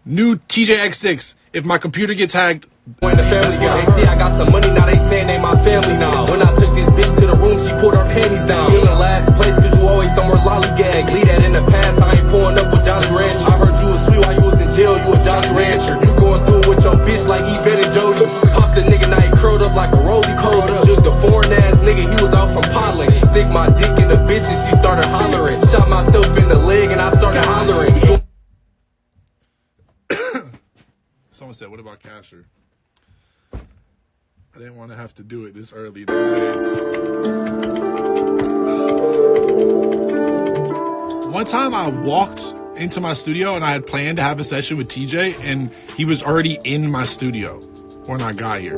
New TEEJAYX6. If my computer gets hacked. When the family guy, they see I got some money, now they saying they my family now. When I took this bitch to the room, she pulled her panties down. Still in last place, cause you always somewhere lollygag. Leave that in the past, I ain't pulling up with Johnny Rancher. I heard you was sweet while you was in jail, you a Johnny Rancher. You going through with your bitch like Yvette and Jody. Popped the nigga, now he curled up like a roly coat. Jugged a foreign ass nigga, he was out from Podling. Stick my dick in the bitch and she started hollering. Shot myself in the leg and I started hollering. Someone said, what about Casher? I didn't want to have to do it this early. One time I walked into my studio and I had planned to have a session with TJ and he was already in my studio when I got here.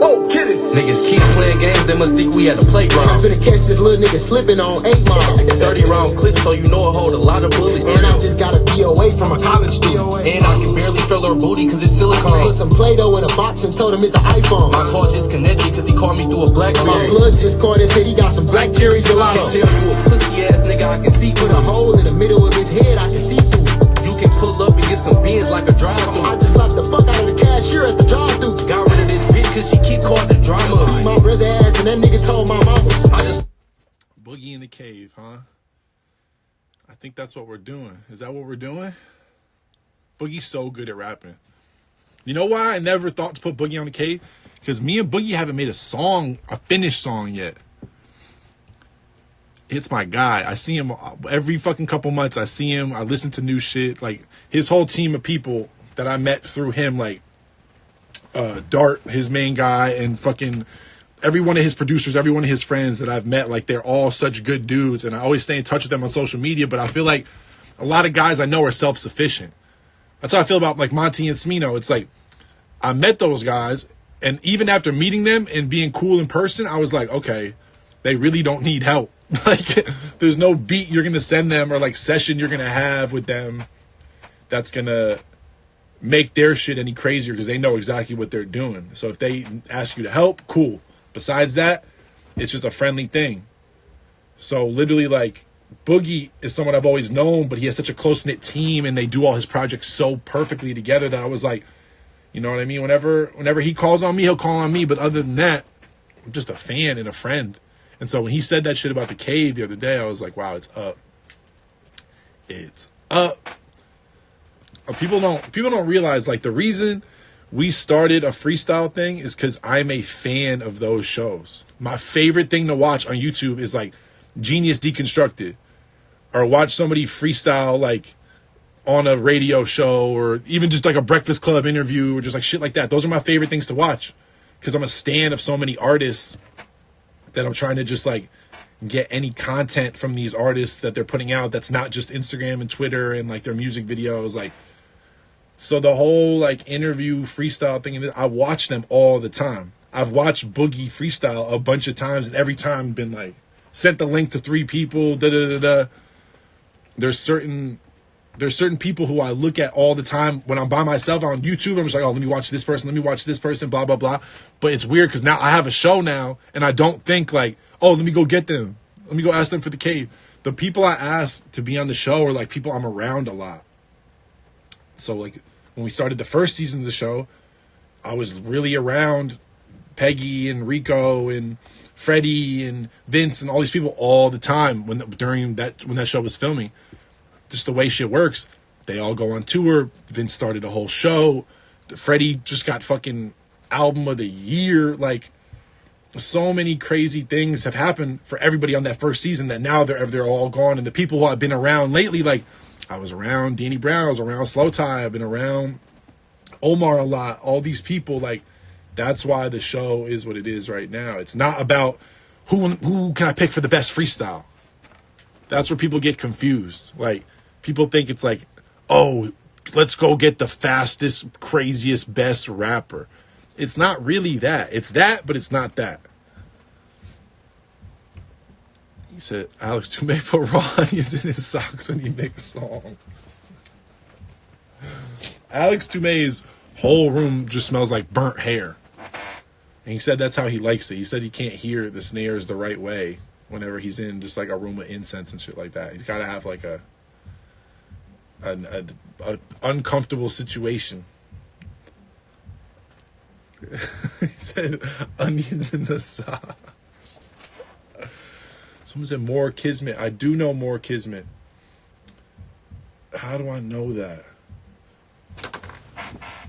Oh, get it! Niggas keep playing games, they must think we at a playground. I'm finna catch this little nigga slipping on 8 Mile. 30-round clip, so you know it hold a lot of bullets. And I just gotta be away from a college student. And I can barely feel her booty cause it's silicone. Put some Play-Doh in a box and told him it's an iPhone. My call disconnected cause he called me through a Blackberry. My plug just called and said he got some black cherry gelato. I can tell you a pussy ass nigga, I can see Put through a hole in the middle of his head, I can see through. You can pull up and get some beans like a drive-thru. I just slapped the fuck out of the cashier at the drive-thru. Got rid of this bitch cause she keep causing drama. My brother ass and that nigga told my mama. I just Boogie in the cave, huh? I think that's what we're doing. Is that what we're doing? Boogie's so good at rapping. You know why I never thought to put Boogie on the cave? Because me and Boogie haven't made a finished song yet. It's my guy. I see him every fucking couple months. I see him. I listen to new shit. Like, his whole team of people that I met through him, like, Dart, his main guy, and fucking every one of his producers, every one of his friends that I've met, like, they're all such good dudes, and I always stay in touch with them on social media, but I feel like a lot of guys I know are self-sufficient. That's how I feel about, like, Monty and Smino. It's like, I met those guys, and even after meeting them and being cool in person, I was like, okay, they really don't need help. Like, there's no beat you're going to send them or, like, session you're going to have with them that's going to make their shit any crazier because they know exactly what they're doing. So if they ask you to help, cool. Besides that, it's just a friendly thing. So literally, like, Boogie is someone I've always known, but he has such a close-knit team and they do all his projects so perfectly together that I was like, you know what I mean? Whenever he calls on me, he'll call on me. But other than that, I'm just a fan and a friend. And so when he said that shit about the cave the other day, I was like, wow, it's up. It's up. People don't realize, like, the reason we started a freestyle thing is because I'm a fan of those shows. My favorite thing to watch on YouTube is, like, Genius Deconstructed, or watch somebody freestyle, like, on a radio show, or even just like a Breakfast Club interview, or just like shit like that. Those are my favorite things to watch because I'm a stan of so many artists that I'm trying to just, like, get any content from these artists that they're putting out that's not just Instagram and Twitter and, like, their music videos. Like, so the whole, like, interview freestyle thing, I watch them all the time. I've watched Boogie freestyle a bunch of times, and every time been like, sent the link to 3 people, There's certain people who I look at all the time when I'm by myself on YouTube. I'm just like, oh, let me watch this person, blah, blah, blah. But it's weird because now I have a show now, and I don't think, like, oh, let me go get them. Let me go ask them for the cave. The people I ask to be on the show are, like, people I'm around a lot. So, like, when we started the first season of the show, I was really around Peggy and Rico and Freddie and Vince and all these people all the time when that show was filming. Just the way shit works. They all go on tour. Vince started a whole show. Freddie just got fucking album of the year. Like, so many crazy things have happened for everybody on that first season that now they're all gone. And the people who I've been around lately, like, I was around Danny Brown, I was around Slow Tie, I've been around Omar a lot. All these people, like, that's why the show is what it is right now. It's not about who can I pick for the best freestyle. That's where people get confused. Like, people think it's like, oh, let's go get the fastest, craziest, best rapper. It's not really that. It's that, but it's not that. He said Alex Toomey put raw onions in his socks when he makes songs. Alex Toomey's whole room just smells like burnt hair. And he said that's how he likes it. He said he can't hear the snares the right way. whenever he's in just like a room with incense and shit like that. He's got to have like a uncomfortable situation. He said onions in the sauce. Someone said more Kismet. I do know more Kismet. How do I know that?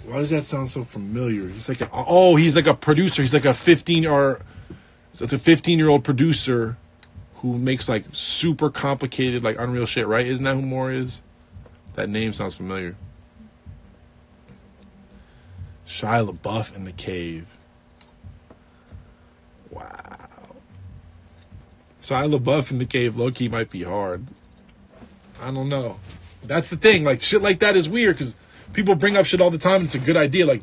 Why does that sound so familiar? He's like he's like a producer. He's like a 15-year-old producer who makes like super complicated, like Unreal shit, right? Isn't that who Moore is? That name sounds familiar. Shia LaBeouf in the cave. Wow. Shia LaBeouf in the cave, low-key might be hard. I don't know. That's the thing. Like, shit like that is weird because people bring up shit all the time and it's a good idea. Like,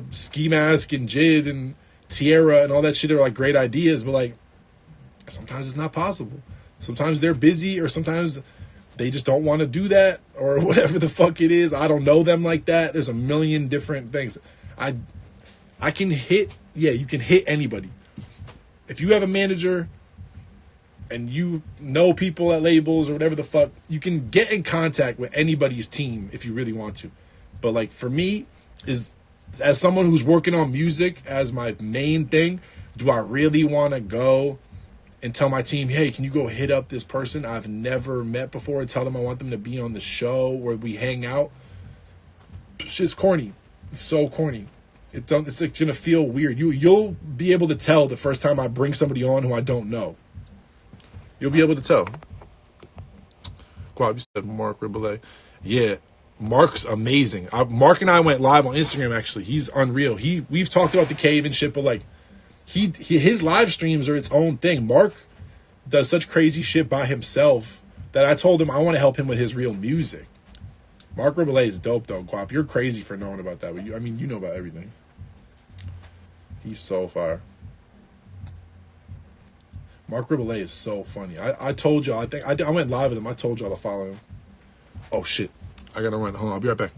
Ski Mask and Jid and Tierra and all that shit are like great ideas, but like, sometimes it's not possible. Sometimes they're busy or sometimes they just don't want to do that or whatever the fuck it is. I don't know them like that. There's a million different things. I can hit, you can hit anybody. If you have a manager and you know people at labels or whatever the fuck, you can get in contact with anybody's team if you really want to. But like for me, as someone who's working on music as my main thing, do I really want to go and tell my team, hey, can you go hit up this person I've never met before and tell them I want them to be on the show where we hang out? Shit's corny. It's so corny. It's like gonna feel weird. You'll be able to tell the first time I bring somebody on who I don't know. You'll be able to tell. Quab, you said Mark Riboulet. Yeah, Mark's amazing. Mark and I went live on Instagram, actually. He's unreal. We've talked about the cave and shit, but like his live streams are its own thing. Mark does such crazy shit by himself that I told him I want to help him with his real music. Mark Riboulet is dope though, Quap. You're crazy for knowing about that, but you know about everything. He's so fire. Mark Riboulet is so funny. I told y'all, I went live with him. I told y'all to follow him. Oh shit. I gotta run. Hold on, I'll be right back.